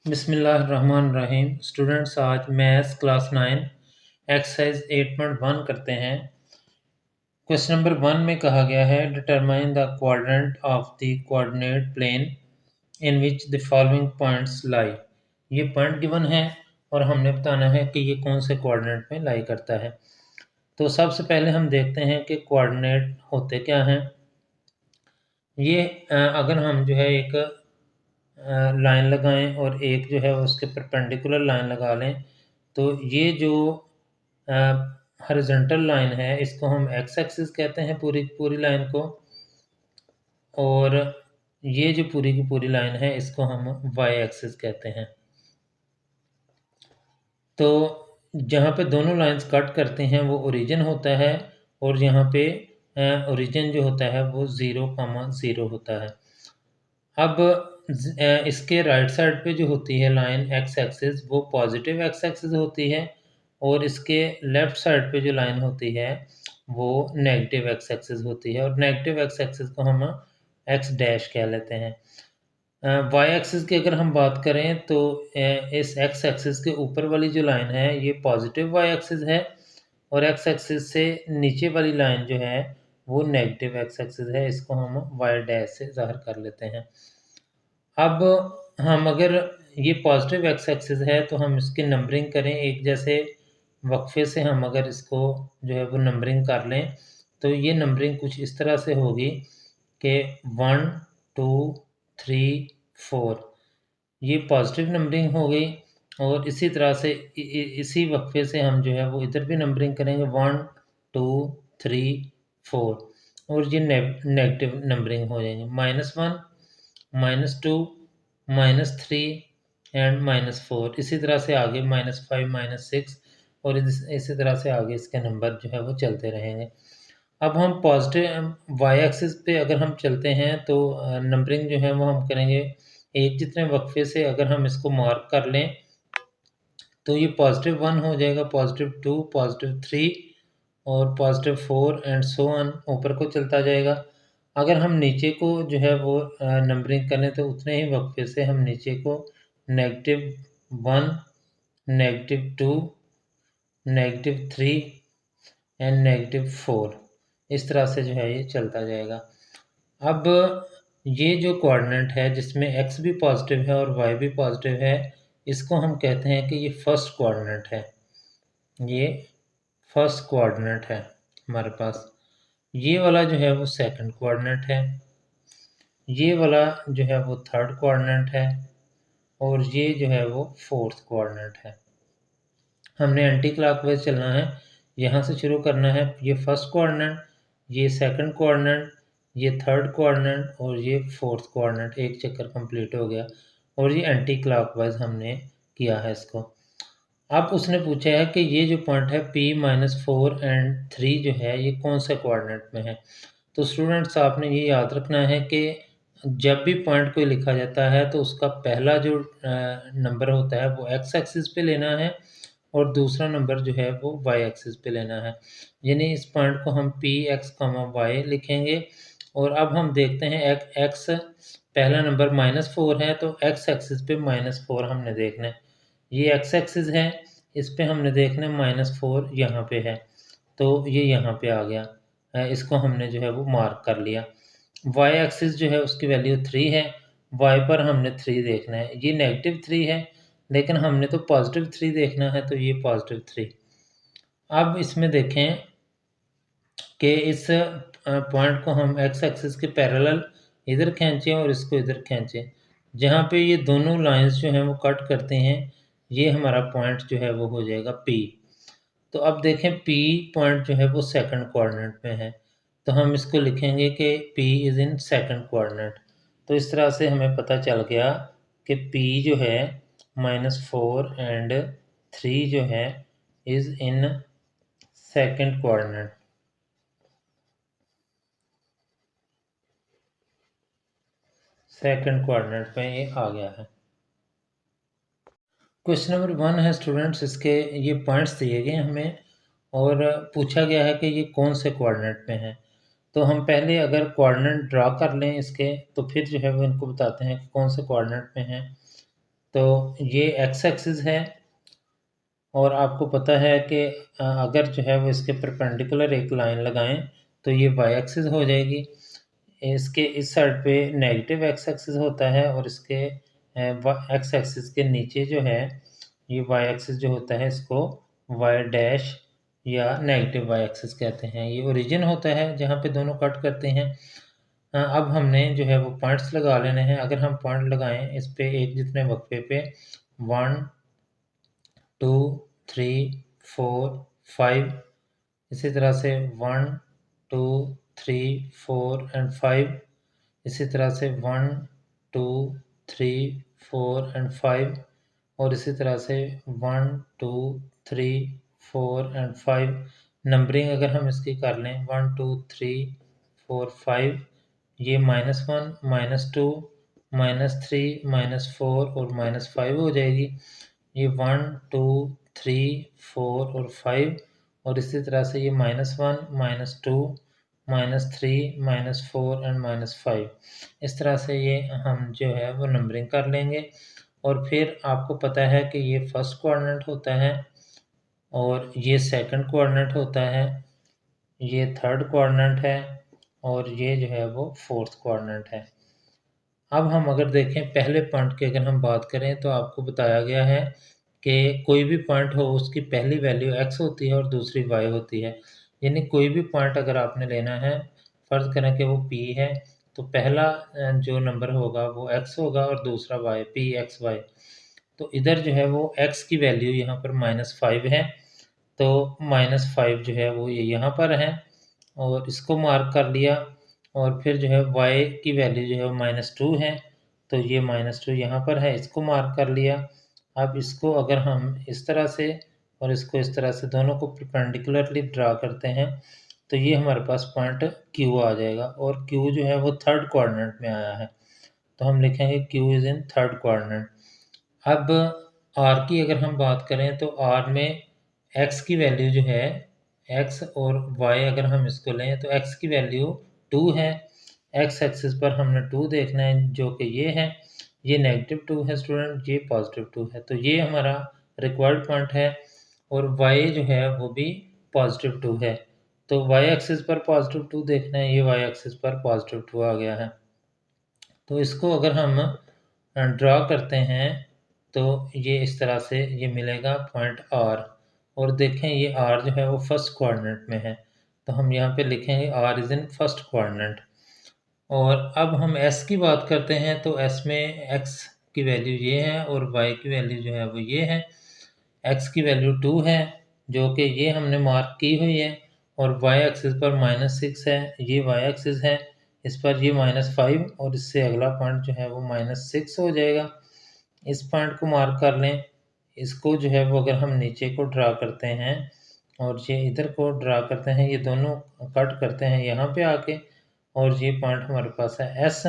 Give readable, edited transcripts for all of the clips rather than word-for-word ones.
बिस्मिल्लाहिर्रहमानिर्रहीम। स्टूडेंट्स, आज maths class 9 exercise 8.1 करते हैं। क्वेश्चन नंबर 1 में कहा गया है determine the quadrant of the coordinate plane in which the following points lie. ये पॉइंट गिवन है और हमने बताना है कि ये कौन से कोऑर्डिनेट में लाई करता है। तो सबसे पहले हम देखते हैं कि कोऑर्डिनेट होते क्या हैं। ये अगर हम जो है एक लाइन लगाएं और एक जो है उसके परपेंडिकुलर लाइन लगा लें, तो ये जो हॉरिजॉन्टल लाइन है इसको हम एक्स एक्सिस कहते हैं, पूरी पूरी लाइन को, और ये जो पूरी की पूरी लाइन है इसको हम वाई एक्सिस कहते हैं। तो जहाँ पे दोनों लाइंस कट करते हैं वो ओरिजिन होता है, और यहाँ पे ओरिजिन जो होता है वो 0,0 होता है। अब इसके राइट साइड पे जो होती है लाइन एक्स एक्सिस वो पॉजिटिव एक्स एक्सिस होती है, और इसके लेफ्ट साइड पे जो लाइन होती है वो नेगेटिव एक्स एक्सिस होती है, और नेगेटिव एक्स एक्सिस को हम एक्स डैश कह लेते हैं। वाई एक्सिस की अगर हम बात करें तो इस एक्स एक्सिस के ऊपर वाली जो लाइन है ये पॉजिटिव वाई एक्सिस है, और एक्स एक्सिस से नीचे वाली लाइन जो है वो नेगेटिव एक्स एक्सिस है। इसको हम वाई डैश से ज़ाहिर कर लेते हैं। अब हम अगर ये पॉजिटिव एक्स एक्सिस है तो हम इसकी नंबरिंग करें, एक जैसे वक्फे से हम अगर इसको जो है वो नंबरिंग कर लें तो ये नंबरिंग कुछ इस तरह से होगी कि 1 2 3 4, ये पॉजिटिव नंबरिंग हो गई। और इसी तरह से इसी वक्फे से हम जो है वो इधर भी नंबरिंग करेंगे 1 2 3 4, और ये नेगेटिव नंबरिंग हो जाएंगे -1 -2 -3 एंड -4। इसी तरह से आगे -5 -6, और इसी तरह से आगे इसके नंबर जो है वो चलते रहेंगे। अब हम पॉजिटिव वाई एक्सिस पे अगर हम चलते हैं तो नंबरिंग जो है वो हम करेंगे एक जितने वक्फे से। अगर हम इसको मार्क कर लें तो ये +1 हो जाएगा, +2 +3 और +4 एंड सो ऑन ऊपर को चलता जाएगा। अगर हम नीचे को जो है वो नंबरिंग करें तो उतने ही वक्फे से हम नीचे को -1 -2 -3 एंड -4 इस तरह से जो है ये चलता जाएगा। अब ये जो कोऑर्डिनेट है जिसमें x भी पॉजिटिव है और y भी पॉजिटिव है, इसको हम कहते हैं कि ये फर्स्ट कोऑर्डिनेट है। ये फर्स्ट कोऑर्डिनेट है हमारे पास। ये वाला जो है वो सेकंड कोऑर्डिनेट है, ये वाला जो है वो थर्ड कोऑर्डिनेट है, और ये जो है वो फोर्थ कोऑर्डिनेट है। हमने एंटी क्लॉकवाइज चलना है, यहाँ से शुरू करना है। ये फर्स्ट कोऑर्डिनेट, ये सेकंड कोऑर्डिनेट, ये थर्ड कोऑर्डिनेट और ये फोर्थ कोऑर्डिनेट, एक चक्कर कंप्लीट हो गया, और ये एंटी क्लॉकवाइज हमने किया है इसको। अब उसने पूछा है कि ये जो पॉइंट है P-4 एंड 3 जो है ये कौन से कोऑर्डिनेट में है। तो स्टूडेंट्स आपने ये याद रखना है कि जब भी पॉइंट कोई लिखा जाता है तो उसका पहला जो नंबर होता है वो एक्स एक्सिस पे लेना है, और दूसरा नंबर जो है वो वाई एक्सिस पे लेना है। यानी इस पॉइंट को हम पी एक्स वाई लिखेंगे। और अब हम देखते हैं एक्स पहला नंबर -4 है तो एक्स एक्सिस पे -4 हमने देखना है। ये एक्स एक्सिस है, इस पे हमने देखना है -4 यहाँ पे है, तो ये यहाँ पे आ गया। इसको हमने जो है वो मार्क कर लिया। वाई एक्सिस जो है उसकी वैल्यू 3 है, वाई पर हमने 3 देखना है। ये -3 है लेकिन हमने तो +3 देखना है, तो ये +3। अब इसमें देखें कि इस पॉइंट को हम एक्स एक्सिस के पैरेलल इधर खींचें और इसको इधर खींचें। जहाँ पे ये दोनों लाइंस जो हैं वो कट करते हैं, ये हमारा पॉइंट जो है वो हो जाएगा P। तो अब देखें P पॉइंट जो है वो सेकंड कोऑर्डिनेट में है, तो हम इसको लिखेंगे कि P is in second coordinate. तो इस तरह से हमें पता चल गया कि P जो है -4 एंड 3 जो है is in second coordinate. Second coordinate में ये आ गया है। क्वेश्चन नंबर 1 है स्टूडेंट्स, इसके ये पॉइंट्स दिए गए हमें और पूछा गया है कि ये कौन से कोऑर्डिनेट में है। तो हम पहले अगर कोऑर्डिनेट ड्रा कर लें इसके, तो फिर जो है वो इनको बताते हैं कि कौन से कोऑर्डिनेट में है। तो ये एक्स एक्सिस है और आपको पता है कि अगर जो है वो इसके परपेंडिकुलर एक लाइन लगाएं तो ये वाई एक्सिस हो जाएगी। इसके इस साइड पे नेगेटिव एक्स एक्सिस होता है और इसके एक्स एक्सिस के नीचे जो है ये वाई एक्सिस जो होता है इसको वाई डैश या नेगेटिव वाई एक्सिस कहते हैं। ये ओरिजिन होता है जहाँ पे दोनों कट करते हैं। अब हमने जो है वो पॉइंट्स लगा लेने हैं। अगर हम पॉइंट लगाएं इस पे एक जितने वक्फे पे 1 2 3 4 5, इसी तरह से 1 2 3 4 एंड 5, इसी तरह से 1 2 3 4 एंड 5 और इसी तरह से 1 2 3 4 एंड 5। नंबरिंग अगर हम इसकी कर लें 1 2 3 4 5, ये -1 -2 -3 -4 और -5 हो जाएगी। ये 1 2 3 4 और 5 और इसी तरह से ये -1 -2 -3 -4 एंड -5। इस तरह से ये हम जो है वो नंबरिंग कर लेंगे। और फिर आपको पता है कि ये फर्स्ट कोऑर्डिनेट होता है और ये सेकंड कोऑर्डिनेट होता है, ये थर्ड कोऑर्डिनेट है और ये जो है वो फोर्थ कोऑर्डिनेट है। अब हम अगर देखें पहले पॉइंट की अगर हम बात करें तो आपको बताया गया है कि कोई भी पॉइंट हो उसकी पहली वैल्यू x होती है और दूसरी y होती है। यानी कोई भी पॉइंट अगर आपने लेना है, फ़र्ज़ करें कि वो p है, तो पहला जो नंबर होगा वो x होगा और दूसरा y, p x y। तो इधर जो है वो x की वैल्यू यहाँ पर -5 है, तो -5 जो है वो ये यहाँ पर है और इसको मार्क कर लिया। और फिर जो है y की वैल्यू जो है वो -2 है, तो ये -2 यहाँ पर है, इसको मार्क कर लिया। अब इसको अगर हम इस तरह से और इसको इस तरह से दोनों को परपेंडिकुलरली ड्रा करते हैं तो ये हमारे पास पॉइंट Q आ जाएगा और Q जो है वो थर्ड कोऑर्डिनेट में आया है, तो हम लिखेंगे Q is in third coordinate. अब R की अगर हम बात करें तो R में x की वैल्यू जो है x और y अगर हम इसको लें तो x की वैल्यू 2 है। x एक्सिस पर हमने 2 देखना है जो कि ये है, ये -2 है स्टूडेंट, ये +2 है, तो ये हमारा रिक्वायर्ड पॉइंट है। और y जो है वो भी +2 है, तो y एक्सिस पर +2 देखना है, ये y एक्सिस पर +2 आ गया है। तो इसको अगर हम ड्रा करते हैं तो ये इस तरह से ये मिलेगा पॉइंट R। और देखें ये R जो है वो फर्स्ट कोऑर्डिनेट में है, तो हम यहाँ पे लिखेंगे R is in first coordinate. और अब हम S की बात करते हैं तो S में X की वैल्यू ये है और Y की वैल्यू जो है वो ये है। X की वैल्यू 2 है जो कि ये हमने मार्क की हुई है और y एक्सिस पर -6 है, ये y एक्सिस है, इस पर ये -5 और इससे अगला पॉइंट जो है वो -6 हो जाएगा। इस पॉइंट को मार्क कर लें। इसको जो है वो अगर हम नीचे को ड्रा करते हैं और ये इधर को ड्रा करते हैं, ये दोनों कट करते हैं यहाँ पे आके और ये पॉइंट हमारे पास है S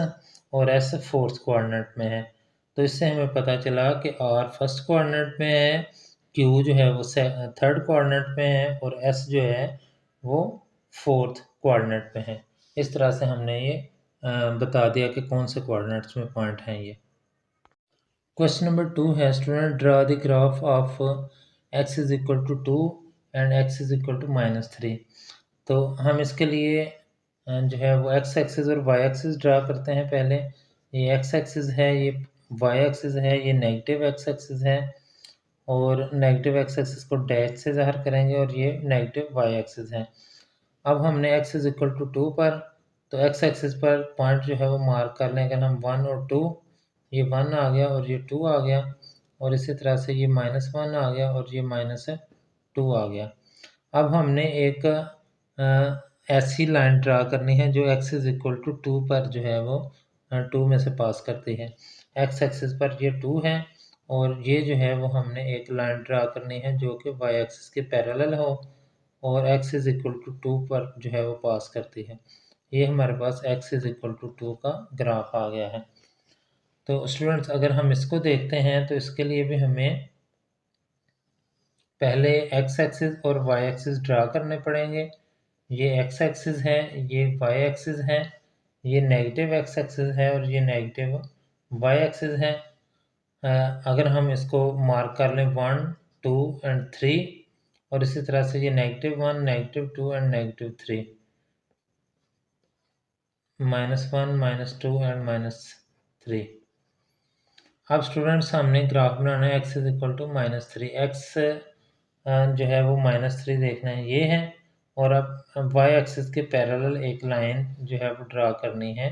और S फोर्थ कोऑर्डिनेट में है। तो इससे हमें पता चला कि R फर्स्ट कोऑर्डिनेट में है, Q जो है वो थर्ड कोऑर्डिनेट में है और S जो है वो फोर्थ कोऑर्डिनेट में है। इस तरह से हमने ये बता दिया कि कौन से कोऑर्डिनेट्स में पॉइंट हैं ये। क्वेश्चन नंबर 2 है student, draw the graph of x is equal to 2 and x is equal to -3। तो हम इसके लिए जो है वो x एक्सिस और y एक्सिस ड्रा करते हैं। पहले ये x एक्सिस है, ये y एक्सिस है, ये नेगेटिव x एक्सिस है और नेगेटिव x एक्सिस को डैश से ज़ाहिर करेंगे और ये नेगेटिव y एक्सिस है। अब हमने x इज इक्वल टू 2 पर, तो x एक्सिस पर पॉइंट जो है वो मार्क कर लें। अगर हम 1 और 2, ये 1 आ गया और ये 2 आ गया और इसी तरह से ये -1 आ गया और ये -2 आ गया। अब हमने एक ऐसी लाइन ड्रा करनी है जो x इज इक्वल टू 2 पर जो है वो 2 में से पास करती है। x एक्सिस पर ये 2 है और ये जो है वो हमने एक लाइन ड्रा करनी है जो कि y एक्सिस के पैरेलल हो और x इज इक्वल टू 2 पर जो है वो पास करती है। ये हमारे पास x इज इक्वल टू 2 का ग्राफ आ गया है। तो स्टूडेंट्स अगर हम इसको देखते हैं तो इसके लिए भी हमें पहले x एक्सिस और y एक्सिस ड्रा करने पड़ेंगे। ये x एक्सिस है, ये y एक्सिस है, ये नेगेटिव x एक्सिस है और ये नेगेटिव y एक्सिस है। अगर हम इसको मार्क कर लें 1, 2 एंड 3 और इसी तरह से ये -1, -2 एंड -3, -1, -2 एंड -3। अब स्टूडेंट्स हमने ग्राफ बनाना है x इक्वल टू -3। x जो है वो -3 देखना है, ये है। और अब y एक्सिस के पैरेलल एक लाइन जो है वो ड्रा करनी है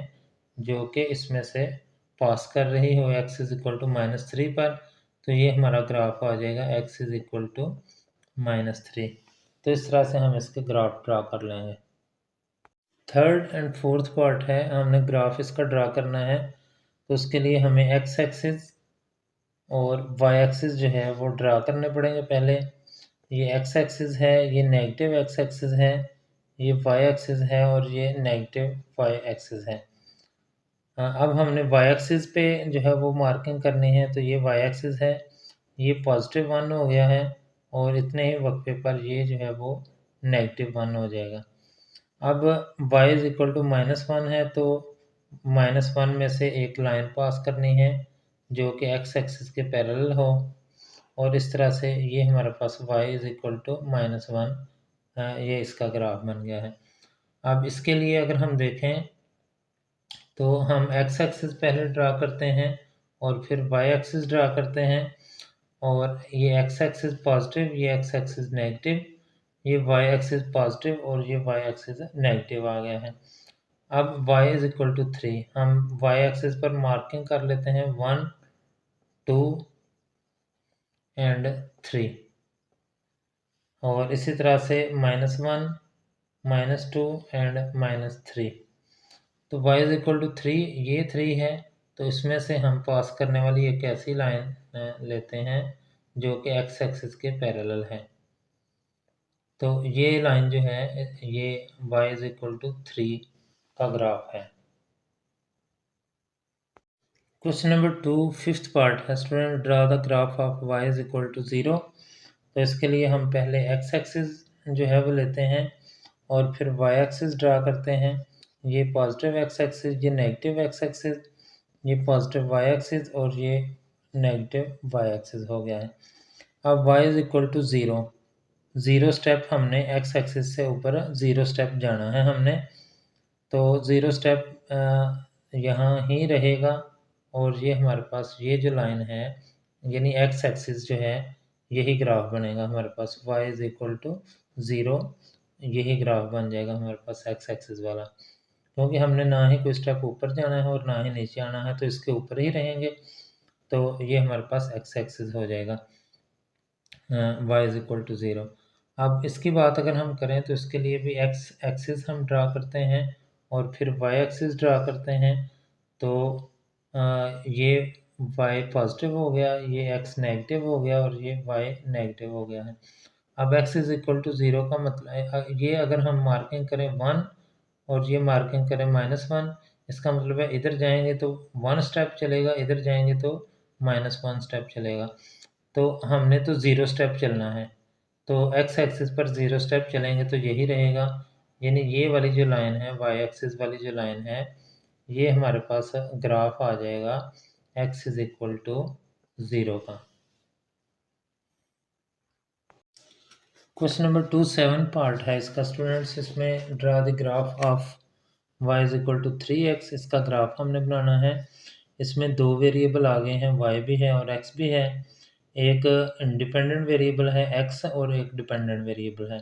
जो कि इसमें से पास कर रही हो x इक्वल टू -3 पर। तो ये हमारा ग्राफ आ जाएगा x इक्वल टू -3। तो इस तरह से हम इसके ग्राफ ड्रा कर लेंगे। थर्ड एंड फोर्थ पार्ट है, हमने ग्राफ इसका ड्रा करना है। तो उसके लिए हमें x एक्सिस और y एक्सिस जो है वो ड्रा करने पड़ेंगे पहले। ये x एक्सिस है, ये नेगेटिव x एक्सिस है, ये y एक्सिस है और ये नेगेटिव y एक्सिस है। अब हमने y एक्सिस पे जो है वो मार्किंग करनी है। तो ये y एक्सिस है, ये +1 हो गया है और इतने ही वक्फे पर ये जो है वो -1 हो जाएगा। अब y इज इक्वल टू -1 है तो -1 में से एक लाइन पास करनी है जो कि x एक्सिस के पैरेलल हो और इस तरह से ये हमारे पास y इज इक्वल टू -1 ये इसका ग्राफ बन गया है। अब इसके लिए अगर हम देखें तो हम x एक्सिस पहले ड्रा करते हैं और फिर y एक्सिस ड्रा करते हैं और ये x एक्सिस पॉजिटिव, ये x एक्सिस नेगेटिव, ये y एक्सिस पॉजिटिव और ये y एक्सिस नेगेटिव आ गया है। अब y इज इक्वल टू 3 हम y एक्सिस पर मार्किंग कर लेते हैं 1, 2 एंड 3 और इसी तरह से -1, -2 एंड -3। तो y इज इक्वल टू 3, ये 3 है तो इसमें से हम पास करने वाली एक ऐसी लाइन लेते हैं जो कि x एक्सिस के पैरेलल है। तो ये लाइन जो है ये y इज इक्वल टू 3 का ग्राफ है। क्वेश्चन नंबर 2 फिफ्थ पार्ट है, student draw the graph of y is equal to 0। तो इसके लिए हम पहले x एक्सिस जो है वो लेते हैं और फिर y एक्सिस ड्रा करते हैं। ये पॉजिटिव x एक्सिस, ये नेगेटिव x एक्सिस, ये पॉजिटिव y एक्सिस और ये नेगेटिव y एक्सिस हो गया है। अब y is equal to 0, 0 step हमने x एक्सिस से ऊपर 0 स्टेप जाना है हमने। तो 0 स्टेप यहाँ ही रहेगा और ये हमारे पास ये जो लाइन है यानी x एक्सिस जो है यही ग्राफ बनेगा हमारे पास y इज इक्वल टू 0, यही ग्राफ बन जाएगा हमारे पास x एक्सिस वाला, क्योंकि हमने ना ही कोई स्टेप ऊपर जाना है और ना ही नीचे आना है तो इसके ऊपर ही रहेंगे। तो ये हमारे पास x एक्सिस हो जाएगा y इज इक्वल टू 0। अब इसकी बात अगर हम करें तो इसके लिए भी x एक्सिस हम ड्रा करते हैं और फिर y एक्सिस ड्रा करते हैं। तो ये y पॉजिटिव हो गया, ये x नेगेटिव हो गया और ये y नेगेटिव हो गया है। अब x इज इक्वल टू 0 का मतलब ये अगर हम मार्किंग करें 1 और ये मार्किंग करें -1, इसका मतलब है इधर जाएंगे तो 1 स्टेप चलेगा, इधर जाएंगे तो -1 स्टेप चलेगा। तो हमने तो 0 स्टेप चलना है तो x एक्सिस पर 0 स्टेप चलेंगे तो यही रहेगा, यानी ये वाली जो लाइन है y एक्सिस वाली जो लाइन है ये हमारे पास ग्राफ आ जाएगा x इज इक्वल टू 0 का। क्वेश्चन नंबर 2 7 पार्ट है इसका, स्टूडेंट्स इसमें draw the graph of y is equal to 3x, इसका ग्राफ हमने बनाना है। इसमें दो वेरिएबल आ गए हैं, y भी है और x भी है। एक इंडिपेंडेंट वेरिएबल है x और एक डिपेंडेंट वेरिएबल है।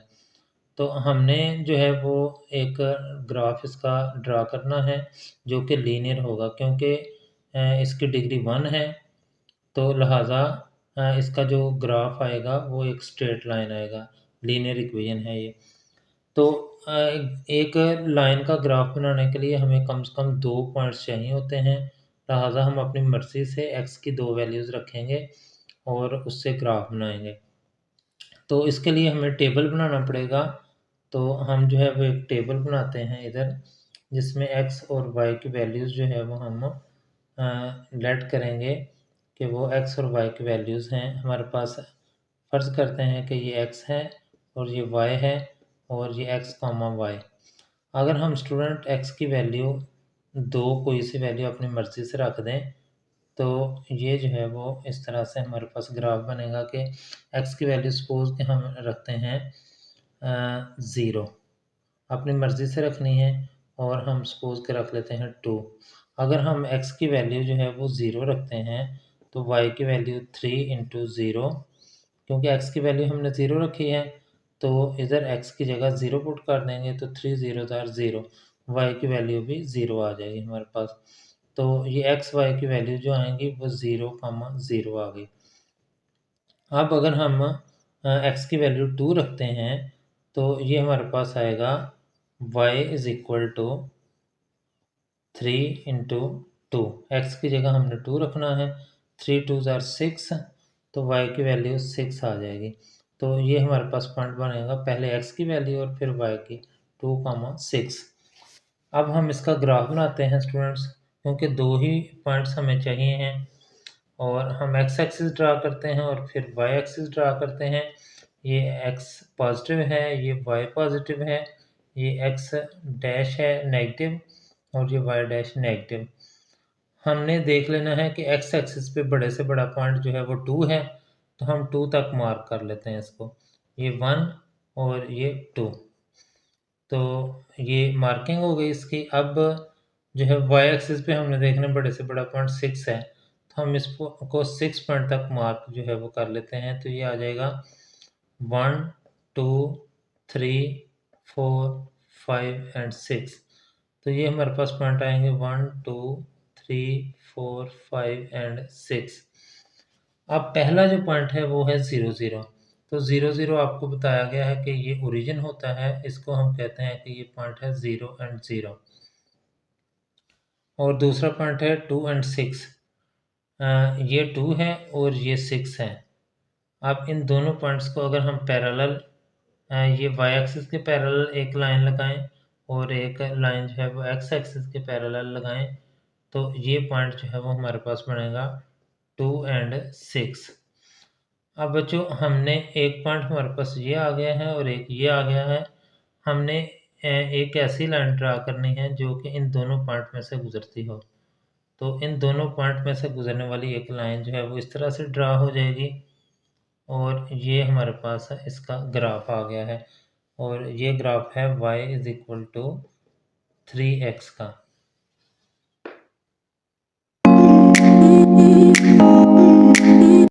तो हमने जो है वो एक ग्राफ इसका ड्रा करना है जो कि लीनियर होगा, क्योंकि इसकी डिग्री 1 है तो लिहाजा इसका जो ग्राफ आएगा वो एक स्ट्रेट लाइन आएगा, लीनियर इक्वेशन है ये। तो अ, एक लाइन का ग्राफ बनाने के लिए हमें कम से कम 2 पॉइंट्स चाहिए होते हैं, लिहाजा हम अपनी मर्ज़ी से x की 2 वैल्यूज़ रखेंगे और उससे ग्राफ बनाएंगे। तो इसके लिए हमें टेबल बनाना पड़ेगा। तो हम जो है वो एक टेबल बनाते हैं इधर, जिसमें x और y की वैल्यूज़ जो है वो हम लेट करेंगे कि वो x और y की वैल्यूज़ हैं हमारे पास। फ़र्ज़ करते हैं कि ये x है और ये y है और ये x, y। अगर हम स्टूडेंट x की वैल्यू 2 कोई सी वैल्यू अपनी मर्ज़ी से रख दें तो ये जो है वो इस तरह से हमारे पास ग्राफ बनेगा कि x की वैल्यू सपोज कि हम रखते हैं 0, अपनी मर्ज़ी से रखनी है, और हम सपोज के रख लेते हैं 2। अगर हम x की वैल्यू जो है वो 0 रखते हैं तो y की वैल्यू 3 इंटू 0, क्योंकि x की वैल्यू हमने 0 रखी है तो इधर x की जगह 0 पुट कर देंगे तो 3 0 0, y की वैल्यू भी 0 आ जाएगी हमारे पास। तो ये x y की वैल्यू जो आएंगी वो 0, 0 आ गई। अब अगर हम x की वैल्यू 2 रखते हैं तो ये हमारे पास आएगा y is equal to 3 into 2। X की जगह हमने 2 रखना है, 3 2 6, तो y की वैल्यू 6 आ जाएगी। तो ये हमारे पास पॉइंट बनेगा, पहले x की वैल्यू और फिर y की 2, 6। अब हम इसका ग्राफ बनाते हैं स्टूडेंट्स, क्योंकि दो ही पॉइंट्स हमें चाहिए हैं, और हम x एक्सिस ड्रा करते हैं और फिर y एक्सिस ड्रा करते हैं। ये x पॉजिटिव है, ये y पॉजिटिव है, ये x डैश है नेगेटिव, और ये y डैश नेगेटिव। हमने देख लेना है कि x एक्सिस पे बड़े से बड़ा पॉइंट जो है वो 2 है, तो हम 2 तक मार्क कर लेते हैं इसको, ये 1 और ये 2। तो ये मार्किंग हो गई इसकी। अब जो है y एक्सिस पे हमने देखना बड़े से बड़ा पॉइंट 6 है, तो हम इसको 6 पॉइंट तक मार्क जो है वो कर लेते हैं। तो ये आ जाएगा 1 2 3 4 5 एंड 6। तो ये हमारे पास पॉइंट आएंगे 1 2 3 4 5 एंड 6। अब पहला जो पॉइंट है वो है 0 0। तो 0 0 आपको बताया गया है कि ये ओरिजिन होता है, इसको हम कहते हैं कि ये पॉइंट है 0 एंड 0। और दूसरा पॉइंट है 2 एंड 6। ये 2 है और ये 6 है। अब इन दोनों पॉइंट्स को अगर हम पैरेलल, ये y एक्सिस के पैरेलल एक लाइन लगाएं और एक लाइन जो है वो x एक्सिस के पैरेलल लगाएं, तो ये पॉइंट जो है वो हमारे पास बनेगा 2 एंड 6। अब बच्चों हमने एक पॉइंट हमारे पास ये आ गया है और एक ये आ गया है। हमने एक ऐसी लाइन ड्रा करनी है जो कि इन दोनों पॉइंट में से गुजरती हो। तो इन दोनों पॉइंट में से गुजरने वाली एक लाइन जो है वो इस तरह से ड्रा हो जाएगी, और ये हमारे पास इसका ग्राफ आ गया है, और ये ग्राफ है y is equal to 3x का।